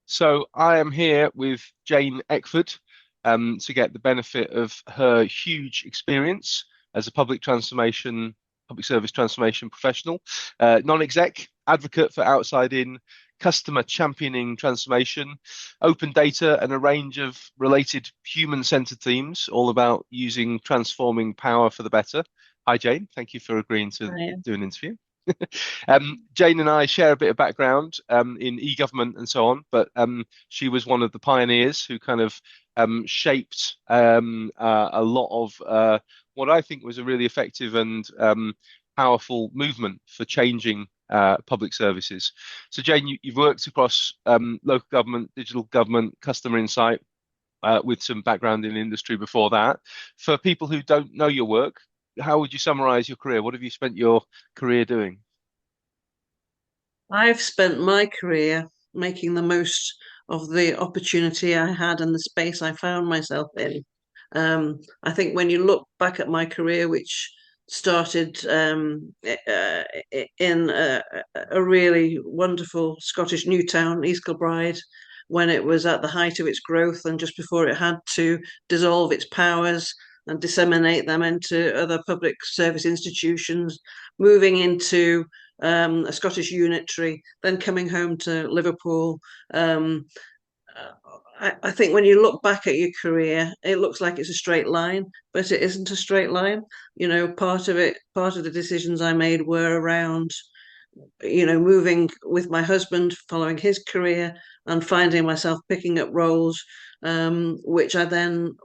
So I am here with Jane Eckford to get the benefit of her huge experience as a public service transformation professional, non-exec, advocate for outside-in, customer championing transformation, open data, and a range of related human-centered themes, all about using transforming power for the better. Hi, Jane. Thank you for agreeing to Right. do an interview. Jane and I share a bit of background in e-government and so on, but she was one of the pioneers who kind of shaped a lot of what I think was a really effective and powerful movement for changing public services. So, Jane, you've worked across local government, digital government, customer insight. With some background in industry before that. For people who don't know your work, how would you summarize your career? What have you spent your career doing? I've spent my career making the most of the opportunity I had and the space I found myself in. I think when you look back at my career, which started in a really wonderful Scottish new town, East Kilbride, when it was at the height of its growth and just before it had to dissolve its powers and disseminate them into other public service institutions, moving into a Scottish unitary, then coming home to Liverpool. Um, I think when you look back at your career, it looks like it's a straight line, but it isn't a straight line. Part of the decisions I made were around, moving with my husband, following his career, and finding myself picking up roles, which I then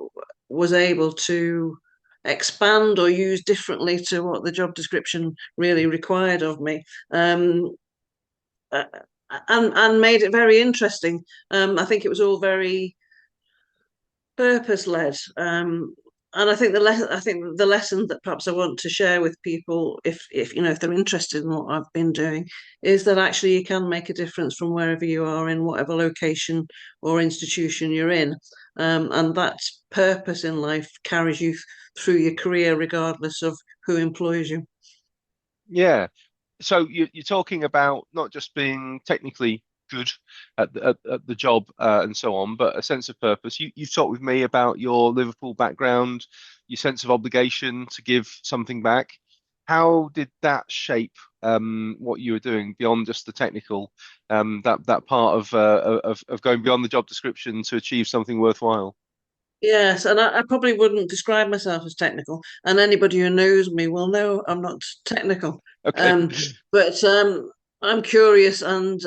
was able to expand or use differently to what the job description really required of me. Uh, and made it very interesting. I think it was all very purpose led. And I think the lesson that perhaps I want to share with people, if they're interested in what I've been doing, is that actually you can make a difference from wherever you are in whatever location or institution you're in, and that purpose in life carries you through your career regardless of who employs you. Yeah. So you're talking about not just being technically good at the job and so on, but a sense of purpose. You've talked with me about your Liverpool background, your sense of obligation to give something back. How did that shape what you were doing beyond just the technical, that part of going beyond the job description to achieve something worthwhile? Yes, and I probably wouldn't describe myself as technical, and anybody who knows me will know I'm not technical. Okay. Um, but I'm curious, and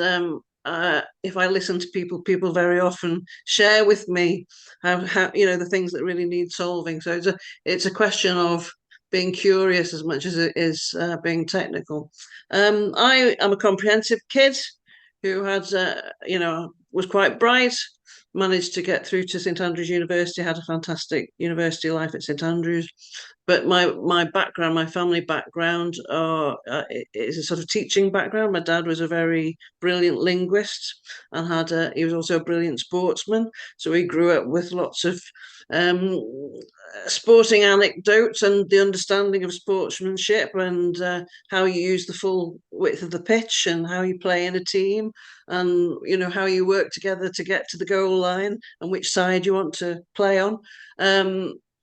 if I listen to people, people very often share with me how the things that really need solving. So it's a question of being curious as much as it is being technical. I am a comprehensive kid who had was quite bright, managed to get through to St Andrews University, had a fantastic university life at St Andrews. But my background, my family background, is a sort of teaching background. My dad was a very brilliant linguist and he was also a brilliant sportsman. So he grew up with lots of um, sporting anecdotes and the understanding of sportsmanship and how you use the full width of the pitch and how you play in a team and how you work together to get to the goal line and which side you want to play on.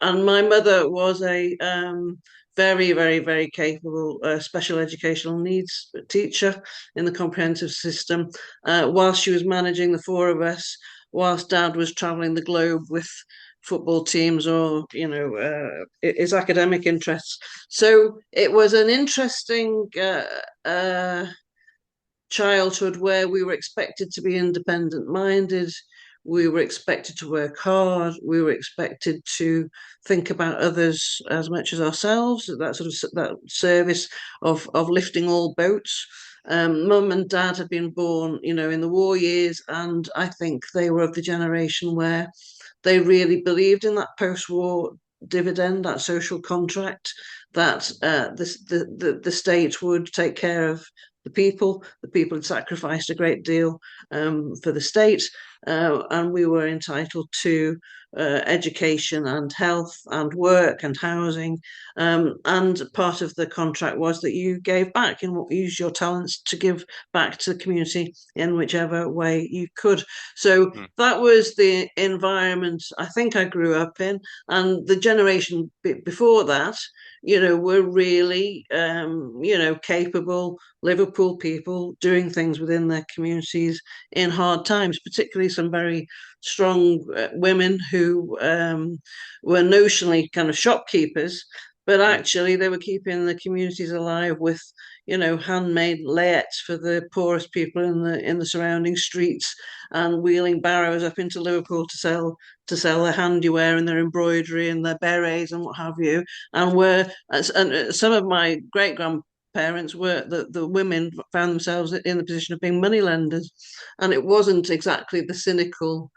And my mother was a very, very, very capable special educational needs teacher in the comprehensive system. Whilst she was managing the four of us, whilst Dad was travelling the globe with football teams or his academic interests. So it was an interesting childhood where we were expected to be independent minded. We were expected to work hard. We were expected to think about others as much as ourselves. That sort of that service of lifting all boats. Mum and dad had been born, in the war years, and I think they were of the generation where they really believed in that post-war dividend, that social contract, that the state would take care of the people. The people had sacrificed a great deal for the state, and we were entitled to education and health and work and housing. And part of the contract was that you gave back and use your talents to give back to the community in whichever way you could. So mm, that was the environment I think I grew up in. And the generation before that, were really, capable Liverpool people doing things within their communities in hard times, particularly some very strong women who were notionally kind of shopkeepers, but mm, actually they were keeping the communities alive with, handmade layettes for the poorest people in the surrounding streets, and wheeling barrows up into Liverpool to sell their handiwear and their embroidery and their berets and what have you. And some of my great grandparents were the women found themselves in the position of being moneylenders, and it wasn't exactly the cynical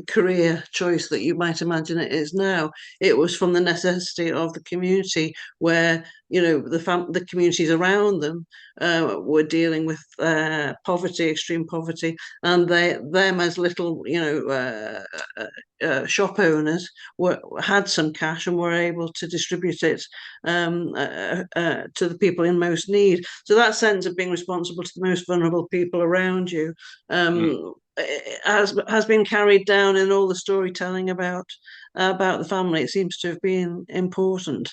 career choice that you might imagine it is now. It was from the necessity of the community, where the communities around them were dealing with poverty, extreme poverty, and them as little shop owners had some cash and were able to distribute it to the people in most need. So that sense of being responsible to the most vulnerable people around you mm. has been carried down in all the storytelling about the family. It seems to have been important.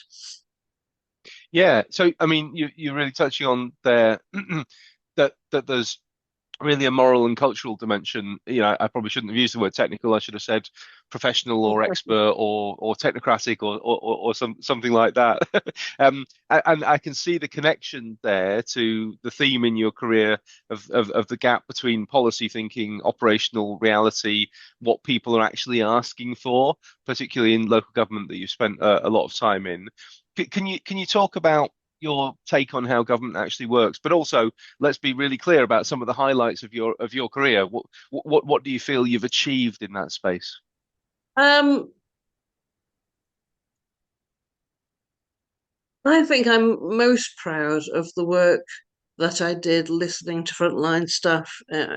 Yeah. So, I mean, you're really touching on there that there's really a moral and cultural dimension. I probably shouldn't have used the word technical. I should have said professional or expert or technocratic or something like that. And I can see the connection there to the theme in your career of the gap between policy thinking, operational reality, what people are actually asking for, particularly in local government that you've spent a lot of time in. Can you talk about your take on how government actually works, but also let's be really clear about some of the highlights of your career. What do you feel you've achieved in that space? Um, I think I'm most proud of the work that I did listening to frontline staff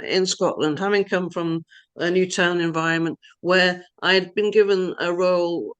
in Scotland, having come from a new town environment where I'd been given a role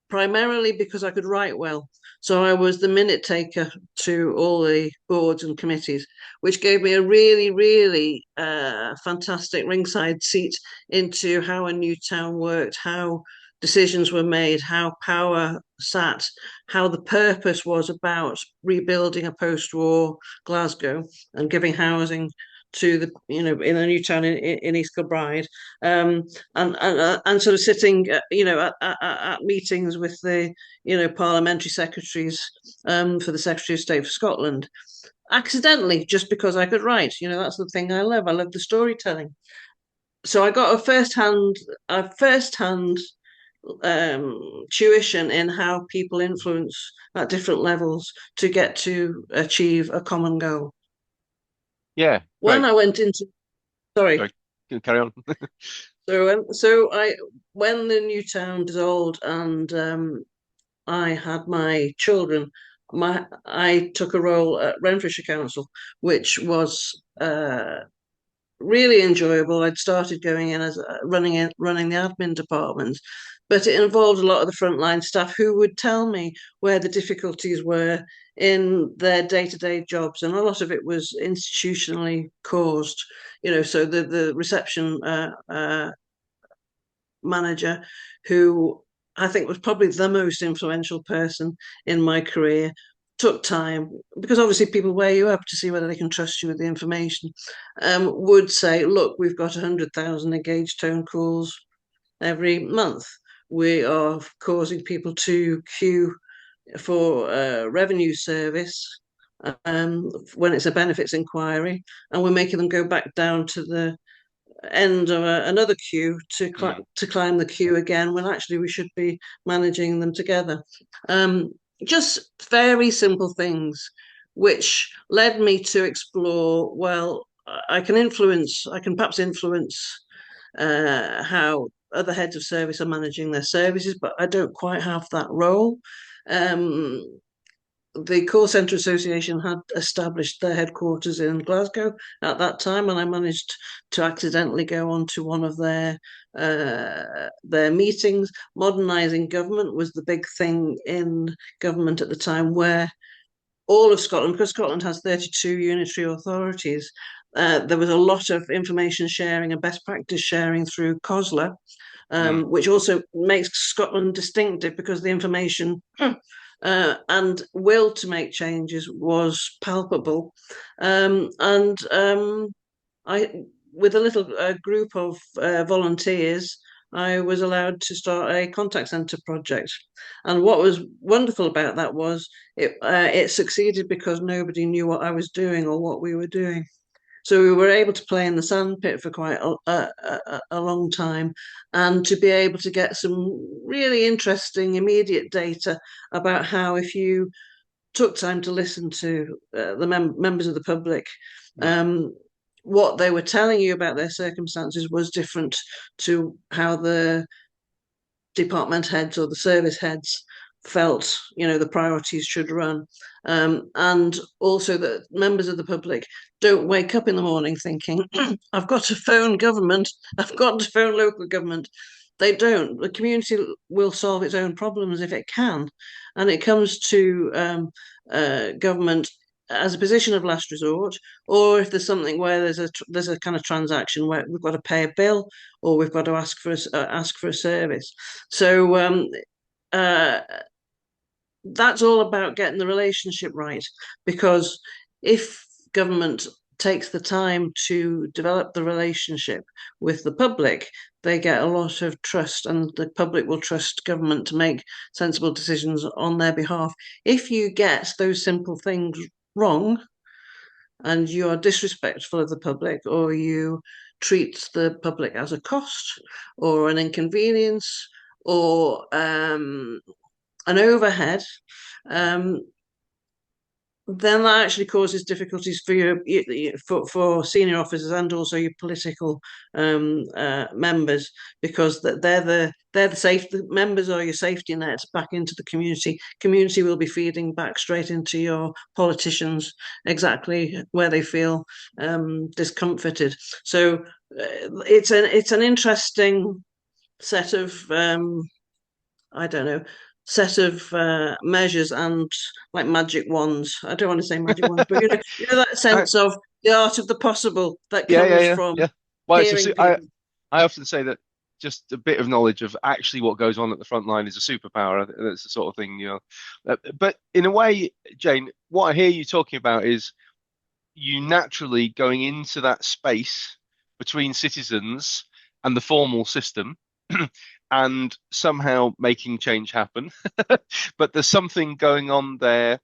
primarily because I could write well. So I was the minute taker to all the boards and committees, which gave me a really, really fantastic ringside seat into how a new town worked, how decisions were made, how power sat, how the purpose was about rebuilding a post-war Glasgow and giving housing to the in a new town in East Kilbride, and sort of sitting at meetings with the parliamentary secretaries for the Secretary of State for Scotland, accidentally, just because I could write. That's the thing I love. I love the storytelling. So I got a first hand tuition in how people influence at different levels to get to achieve a common goal. Yeah, When great. I went into Sorry. Sorry, carry on. So when the new town dissolved and I had my children, I took a role at Renfrewshire Council, which was really enjoyable. I'd started going in as running the admin department, but it involved a lot of the frontline staff who would tell me where the difficulties were in their day-to-day jobs, and a lot of it was institutionally caused. So the reception manager, who I think was probably the most influential person in my career, took time, because obviously people weigh you up to see whether they can trust you with the information, would say, look, we've got 100,000 engaged tone calls every month. We are causing people to queue for revenue service when it's a benefits inquiry, and we're making them go back down to the end of another queue Mm, to climb the queue again, when actually we should be managing them together. Um, just very simple things, which led me to explore. Well, I can perhaps influence how other heads of service are managing their services, but I don't quite have that role. Um, the call centre association had established their headquarters in Glasgow at that time, and I managed to accidentally go on to one of their meetings. Modernising government was the big thing in government at the time, where all of Scotland, because Scotland has 32 unitary authorities, there was a lot of information sharing and best practice sharing through COSLA, Mm, which also makes Scotland distinctive because the information and will to make changes was palpable. And I, with a little group of volunteers, I was allowed to start a contact centre project. And what was wonderful about that was it succeeded because nobody knew what I was doing or what we were doing. So we were able to play in the sandpit for quite a long time, and to be able to get some really interesting immediate data about how, if you took time to listen to the members of the public, mm, um, what they were telling you about their circumstances was different to how the department heads or the service heads felt, the priorities should run. And also that members of the public don't wake up in the morning thinking, I've got to phone government, I've got to phone local government. They don't. The community will solve its own problems if it can. And it comes to government as a position of last resort, or if there's something where there's a kind of transaction where we've got to pay a bill, or we've got to ask for a service. So uh, that's all about getting the relationship right. Because if government takes the time to develop the relationship with the public, they get a lot of trust, and the public will trust government to make sensible decisions on their behalf. If you get those simple things wrong, and you are disrespectful of the public, or you treat the public as a cost or an inconvenience or an overhead, um, then that actually causes difficulties for for senior officers and also your political members, because they're the safe the members are your safety net back into the community. Community will be feeding back straight into your politicians exactly where they feel discomforted. So it's an interesting set of I don't know, set of measures and like magic wands. I don't want to say magic wands, but that I, sense of the art of the possible that yeah, yeah, comes yeah, from yeah. Well, hearing people. I often say that just a bit of knowledge of actually what goes on at the front line is a superpower. That's the sort of thing, you know. But in a way, Jane, what I hear you talking about is you naturally going into that space between citizens and the formal system and somehow making change happen. But there's something going on there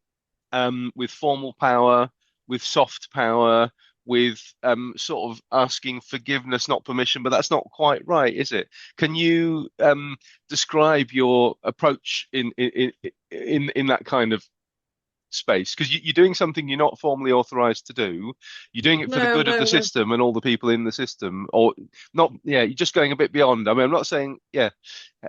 with formal power, with soft power, with sort of asking forgiveness, not permission, but that's not quite right, is it? Can you describe your approach in that kind of space? Because you're doing something you're not formally authorized to do. You're doing it for the No, good of no, the no. system and all the people in the system, or not. Yeah, you're just going a bit beyond. I mean, I'm not saying, yeah.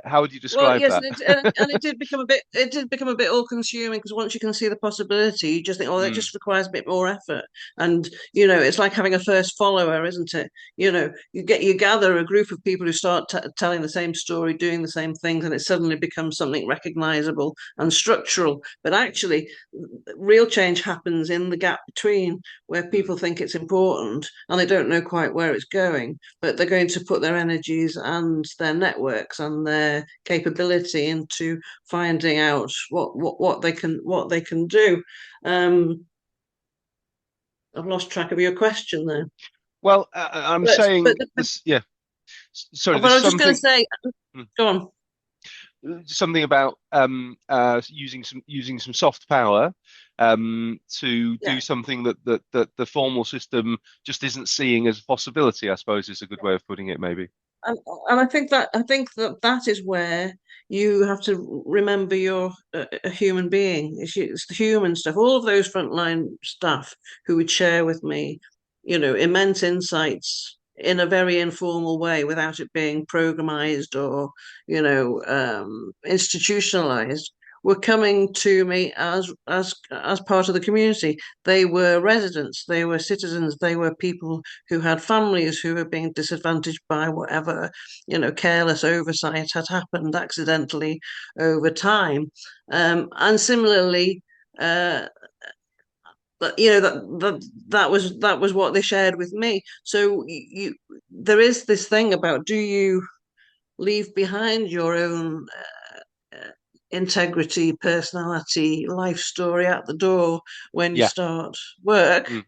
How would you Well, describe yes, that? and it did become a bit. It did become a bit all-consuming, because once you can see the possibility, you just think, oh, that Mm, just requires a bit more effort. And it's like having a first follower, isn't it? You gather a group of people who start telling the same story, doing the same things, and it suddenly becomes something recognizable and structural. But actually, real change happens in the gap between, where mm. people think it's important and they don't know quite where it's going, but they're going to put their energies and their networks and their capability into finding out what they can do. Um, I've lost track of your question there, Well, I'm but but saying this. Yeah, sorry. but There's I was just going to say, mm, go on. something about using some soft power to Yeah. do something that the formal system just isn't seeing as a possibility. I suppose is a good way of putting it, maybe. And, and I think that is where you have to remember you're a human being. It's the human stuff. All of those frontline staff who would share with me, immense insights in a very informal way, without it being programized or institutionalized. were coming to me as part of the community. They were residents, they were citizens, they were people who had families who were being disadvantaged by whatever, careless oversight had happened accidentally over time. And similarly, uh, but that was what they shared with me. So there is this thing about, do you leave behind your own integrity, personality, life story at the door when you Yeah. start work Mm.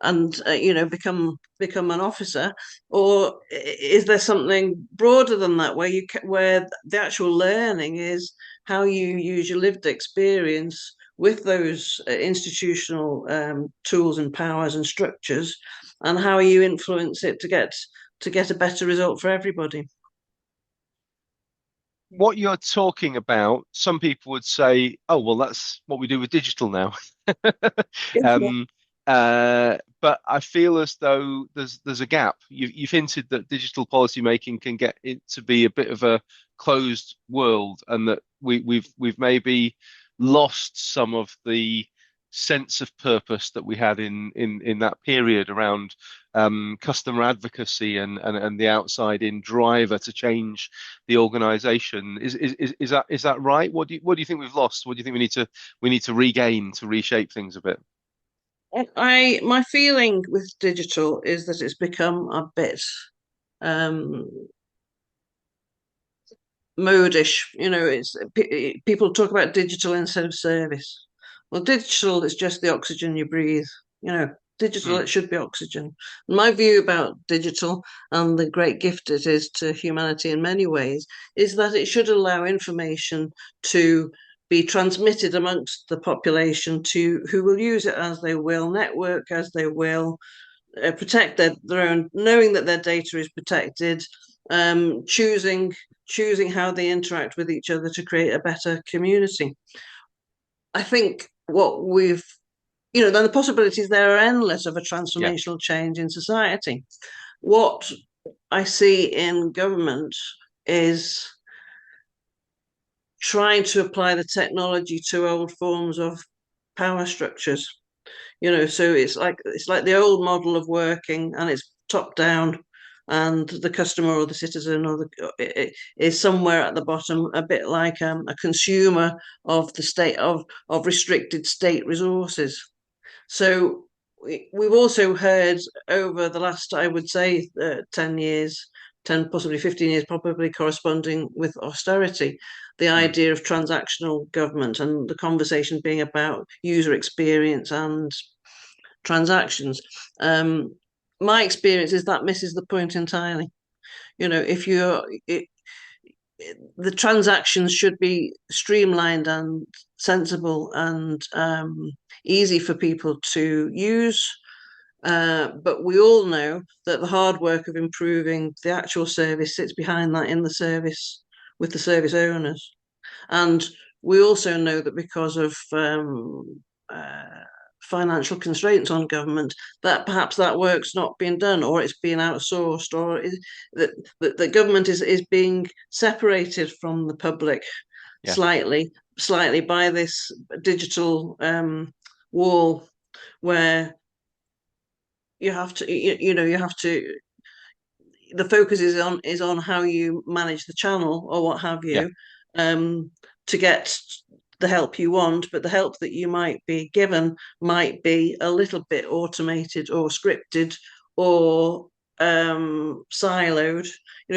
and become an officer, or is there something broader than that where the actual learning is how you use your lived experience with those institutional tools and powers and structures, and how you influence it to get a better result for everybody. What you're talking about, some people would say, "Oh, well, that's what we do with digital now." Um, but I feel as though there's a gap. You've hinted that digital policy making can get it to be a bit of a closed world, and that we've maybe lost some of the sense of purpose that we had in that period around customer advocacy and the outside in driver to change the organization. Is that right? What do you think we've lost? What do you think we need to regain to reshape things a bit? My feeling with digital is that it's become a bit um, modish. People talk about digital instead of service. Well, digital is just the oxygen you breathe. Digital, Mm, it should be oxygen. My view about digital and the great gift it is to humanity in many ways is that it should allow information to be transmitted amongst the population to who will use it as they will, network as they will, protect their own, knowing that their data is protected, choosing how they interact with each other to create a better community. I think then the possibilities there are endless of a yeah, transformational change in society. What I see in government is trying to apply the technology to old forms of power structures. So it's like the old model of working, and it's top down, and the customer or the citizen or is somewhere at the bottom, a bit like a consumer of the state of restricted state resources. So we've also heard over the last, I would say, 10 years, 10, possibly 15 years, probably corresponding with austerity, the mm, idea of transactional government and the conversation being about user experience and transactions. Um, my experience is that misses the point entirely. If the transactions should be streamlined and sensible and easy for people to use. But we all know that the hard work of improving the actual service sits behind that in the service with the service owners. And we also know that because of financial constraints on government, that perhaps that work's not being done, or it's being outsourced, or that government is being separated from the public yeah, slightly by this digital wall, where you have to the focus is on how you manage the channel or what have yeah, you, um, to get the help you want, but the help that you might be given might be a little bit automated or scripted or siloed.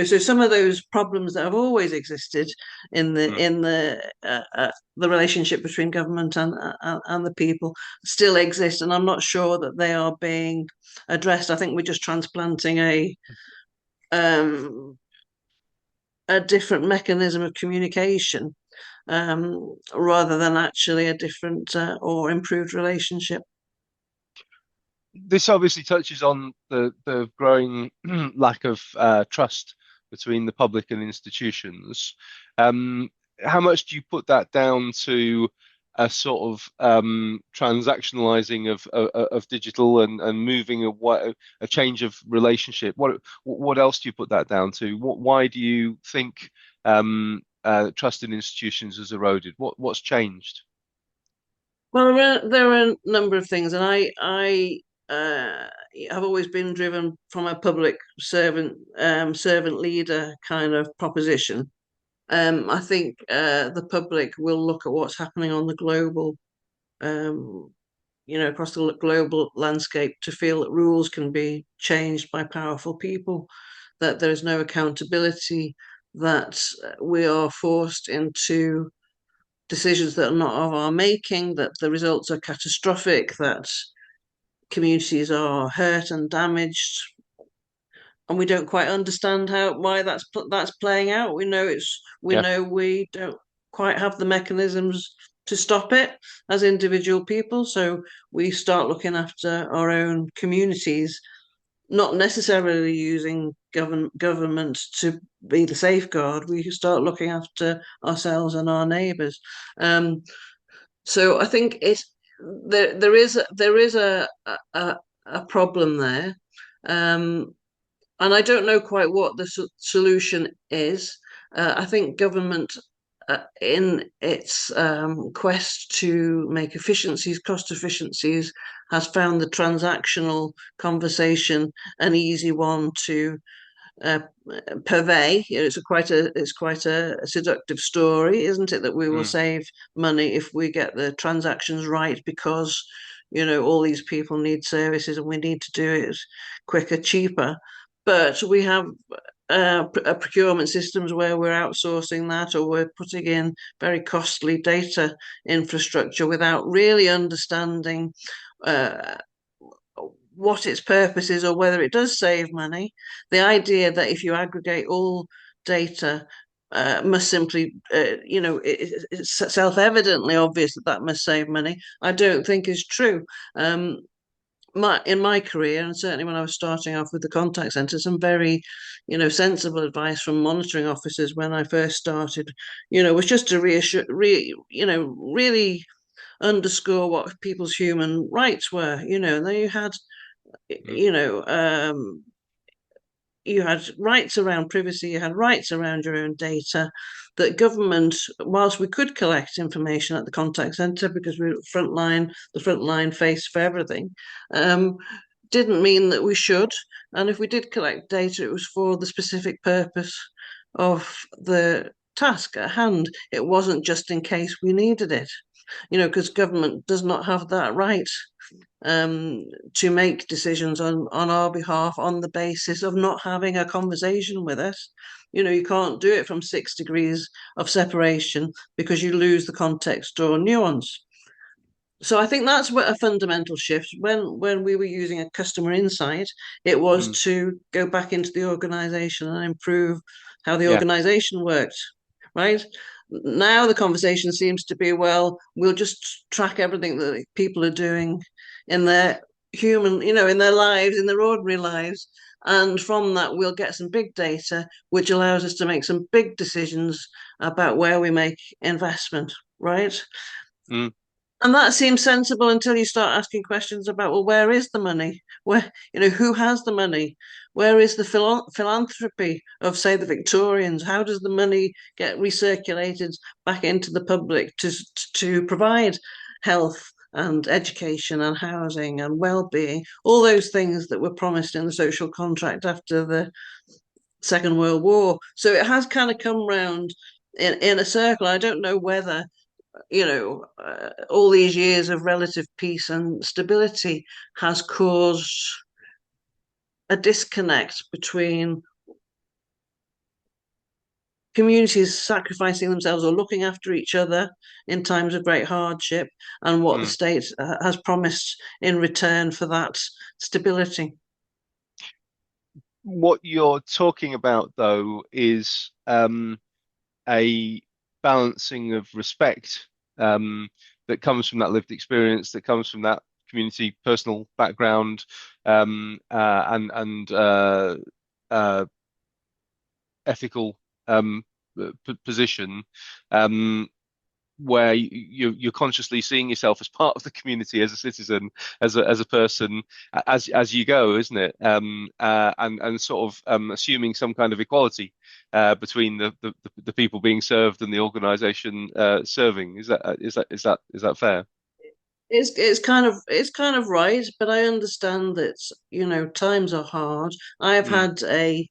So some of those problems that have always existed in the mm. in the relationship between government and the people still exist, and I'm not sure that they are being addressed. I think we're just transplanting um, a different mechanism of communication, rather than actually a different or improved relationship. This obviously touches on the growing lack of trust between the public and institutions. Um, how much do you put that down to a sort of transactionalizing of digital and moving a change of relationship? What else do you put that down to? Why do you think trust in institutions has eroded? What's changed? Well, there are a number of things, and I have always been driven from a public servant leader kind of proposition. I think the public will look at what's happening on the global, um, across the global landscape to feel that rules can be changed by powerful people, that there is no accountability, that we are forced into decisions that are not of our making, that the results are catastrophic, that communities are hurt and damaged, and we don't quite understand how why that's playing out. We Yeah. know we don't quite have the mechanisms to stop it as individual people, so we start looking after our own communities, not necessarily using government to be the safeguard. We start looking after ourselves and our neighbours. Um, so I think there is a problem there, um, and I don't know quite what the solution is. I think government, in its quest to make cost efficiencies, has found the transactional conversation an easy one to uh, purvey. It's quite a seductive story, isn't it? That we will Mm, save money if we get the transactions right, because all these people need services and we need to do it quicker, cheaper. But we have procurement systems where we're outsourcing that, or we're putting in very costly data infrastructure without really understanding uh, what its purpose is or whether it does save money. The idea that if you aggregate all data, must simply, it's self-evidently obvious that that must save money, I don't think is true. In my career, and certainly when I was starting off with the contact center, some very, sensible advice from monitoring officers when I first started, was just to really underscore what people's human rights were. And then mm, you know, um, you had rights around privacy, you had rights around your own data. That government, whilst we could collect information at the contact centre because we were the frontline face for everything, um, didn't mean that we should. And if we did collect data, it was for the specific purpose of the task at hand. It wasn't just in case we needed it, because government does not have that right, um, to make decisions on our behalf on the basis of not having a conversation with us. You can't do it from 6 degrees of separation because you lose the context or nuance. So I think that's what a fundamental shift. When we were using a customer insight, it was mm. to go back into the organization and improve how the Yeah. organization worked, right? Now the conversation seems to be, well, we'll just track everything that people are doing in their in their lives, in their ordinary lives. And from that, we'll get some big data, which allows us to make some big decisions about where we make investment, right? Mm, And that seems sensible until you start asking questions about, well, where is the money? Who has the money? Where is the philanthropy of, say, the Victorians? How does the money get recirculated back into the public to provide health and education and housing and well-being? All those things that were promised in the social contract after the Second World War. So it has kind of come round in a circle. I don't know whether all these years of relative peace and stability has caused a disconnect between communities sacrificing themselves or looking after each other in times of great hardship and what the mm. state has promised in return for that stability. What you're talking about, though, is a balancing of respect that comes from that lived experience, that comes from that community, personal background, and uh, ethical position, um, where you're consciously seeing yourself as part of the community, as a citizen, as a person, as you go, isn't it? And sort of assuming some kind of equality between the people being served and the organisation serving. Is that fair? It's kind of right, but I understand that times are hard. I've Mm, had a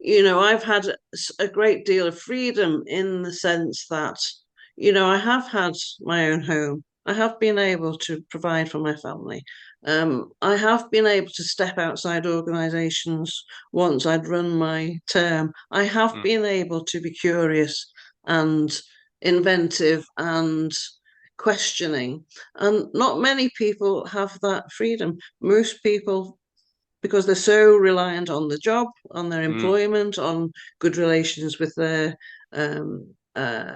I've had a great deal of freedom in the sense that, I have had my own home. I have been able to provide for my family. I have been able to step outside organisations once I'd run my term. I have mm, been able to be curious and inventive and questioning. And not many people have that freedom. Most people, because they're so reliant on the job, on their mm, employment, on good relations with their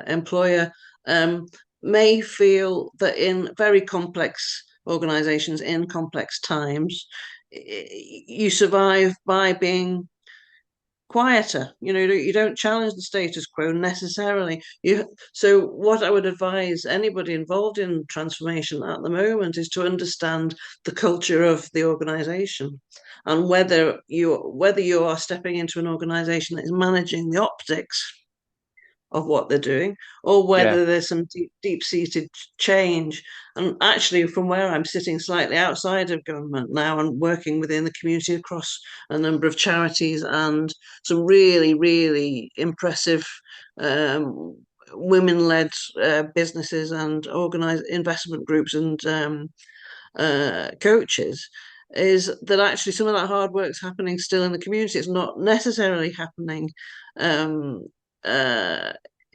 employer, um, may feel that in very complex organizations, in complex times, you survive by being quieter. You don't challenge the status quo necessarily. So what I would advise anybody involved in transformation at the moment is to understand the culture of the organization, and whether you are stepping into an organization that is managing the optics of what they're doing, or yeah, whether there's some deep seated change. And actually, from where I'm sitting slightly outside of government now and working within the community across a number of charities and some really, really impressive um, women led businesses and organized investment groups and coaches. Is that actually some of that hard work's happening still in the community? It's not necessarily happening um, uh,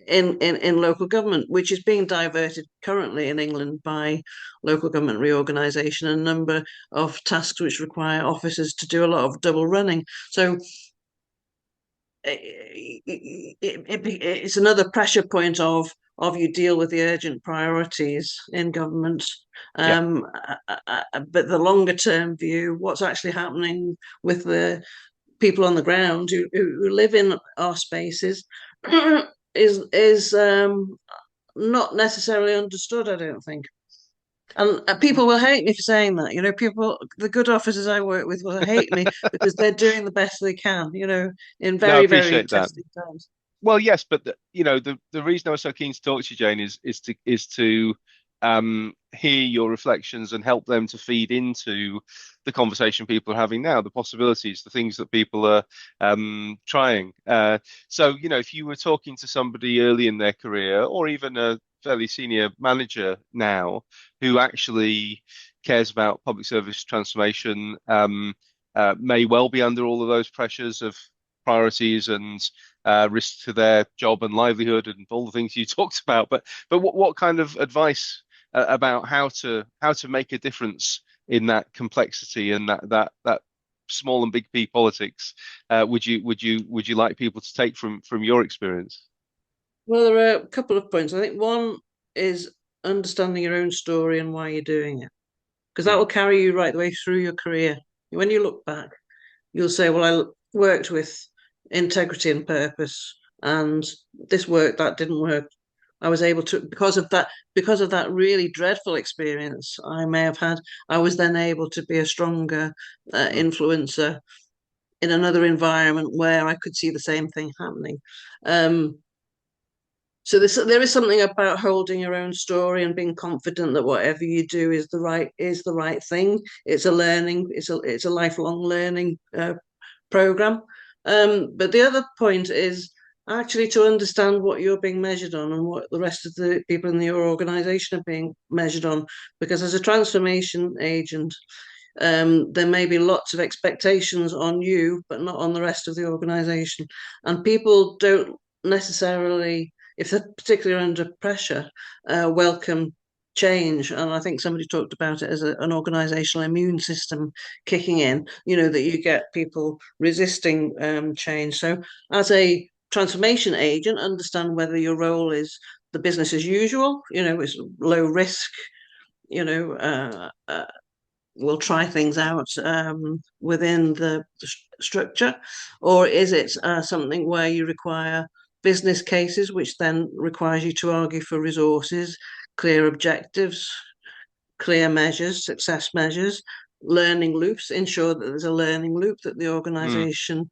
in local government, which is being diverted currently in England by local government reorganisation and a number of tasks which require officers to do a lot of double running. So it's another pressure point of you deal with the urgent priorities in government. yeah. But the longer term view, what's actually happening with the people on the ground who live in our spaces is not necessarily understood, I don't think. And people will hate me for saying that. People, the good officers I work with will hate me because they're doing the best they can, in No, I very, very appreciate that. testing times. Well, yes, but the reason I was so keen to talk to you, Jane, is to hear your reflections and help them to feed into the conversation people are having now, the possibilities, the things that people are trying. So, if you were talking to somebody early in their career, or even a fairly senior manager now, who actually cares about public service transformation, may well be under all of those pressures of priorities and risk to their job and livelihood and all the things you talked about. But what kind of advice about how to make a difference in that complexity and that small and big P politics would you like people to take from your experience? Well, there are a couple of points. I think one is understanding your own story and why you're doing it, because that Mm, will carry you right the way through your career. When you look back, you'll say, well, I worked with integrity and purpose, and this worked, that didn't work. I was able to, because of that really dreadful experience I may have had, I was then able to be a stronger mm, influencer in another environment where I could see the same thing happening. Um, so there is something about holding your own story and being confident that whatever you do is the right thing. It's a lifelong learning program. But the other point is actually to understand what you're being measured on and what the rest of the people in your organization are being measured on. Because as a transformation agent, there may be lots of expectations on you, but not on the rest of the organization. And people don't necessarily, if they're particularly under pressure, welcome change. And I think somebody talked about it as an organizational immune system kicking in, that you get people resisting change. So, as a transformation agent, understand whether your role is the business as usual, it's low risk, you know, we'll try things out within the structure, or is it something where you require business cases, which then requires you to argue for resources, clear objectives, clear measures, success measures, learning loops, ensure that there's a learning loop that the Mm, organization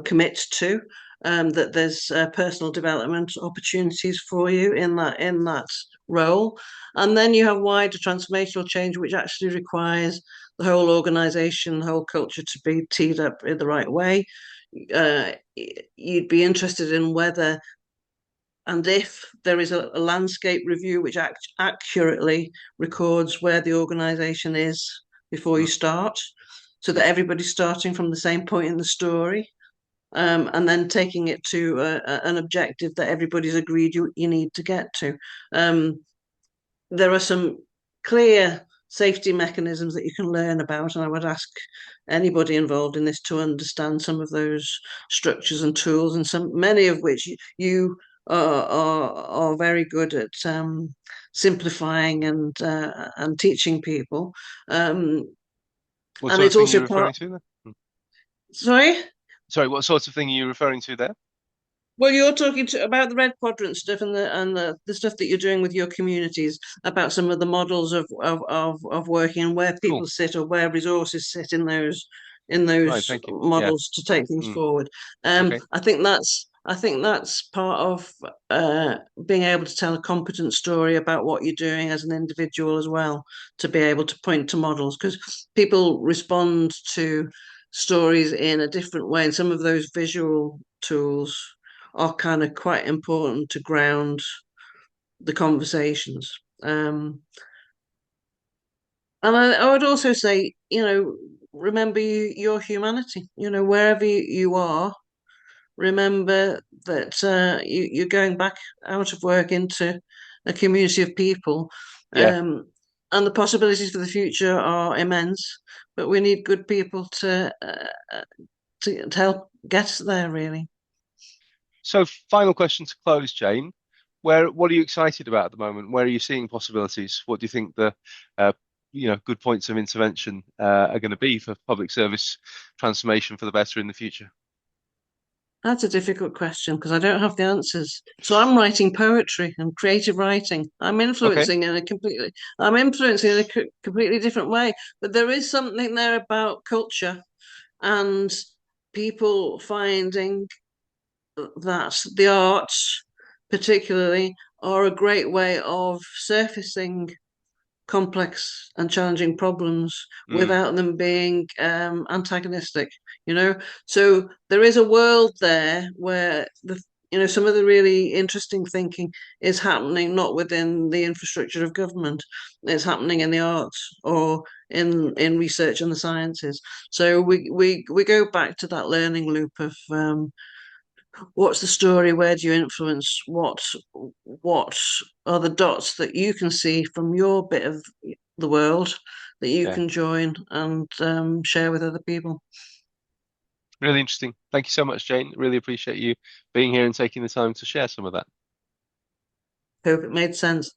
commits to, that there's personal development opportunities for you in that role. And then you have wider transformational change, which actually requires the whole organization, the whole culture to be teed up in the right way. Uh, you'd be interested in whether and if there is a landscape review which accurately records where the organisation is before you mm, start, so that everybody's starting from the same point in the story, and then taking it to an objective that everybody's agreed you need to get to. Um, there are some clear safety mechanisms that you can learn about, and I would ask anybody involved in this to understand some of those structures and tools, and some many of which you are very good at simplifying and teaching people. Um, what and sort of it's thing are you also part. referring to there? Sorry. Sorry, what sort of thing are you referring to there? Well, you're talking about the red quadrant stuff and the stuff that you're doing with your communities about some of the models of working and where Cool. people sit or where resources sit in Right, those thank you. Yeah. models to take things Mm, forward. okay. I think that's part of being able to tell a competent story about what you're doing as an individual as well, to be able to point to models because people respond to stories in a different way, and some of those visual tools are kind of quite important to ground the conversations. And I would also say, remember your humanity. Wherever you are, remember that you're going back out of work into a community of people, Yeah. um, and the possibilities for the future are immense. But we need good people to help get us there, really. So, final question to close, Jane. What are you excited about at the moment? Where are you seeing possibilities? What do you think the, uh, good points of intervention are going to be for public service transformation for the better in the future? That's a difficult question because I don't have the answers. So I'm writing poetry and creative writing. Okay. I'm influencing in a completely different way. But there is something there about culture and people finding that the arts, particularly, are a great way of surfacing complex and challenging problems Mm, without them being antagonistic, you know. So there is a world there where some of the really interesting thinking is happening not within the infrastructure of government, it's happening in the arts or in research and the sciences. So we go back to that learning loop of what's the story? Where do you influence? What are the dots that you can see from your bit of the world that you yeah. can join and share with other people? Really interesting. Thank you so much, Jane. Really appreciate you being here and taking the time to share some of that. Hope it made sense.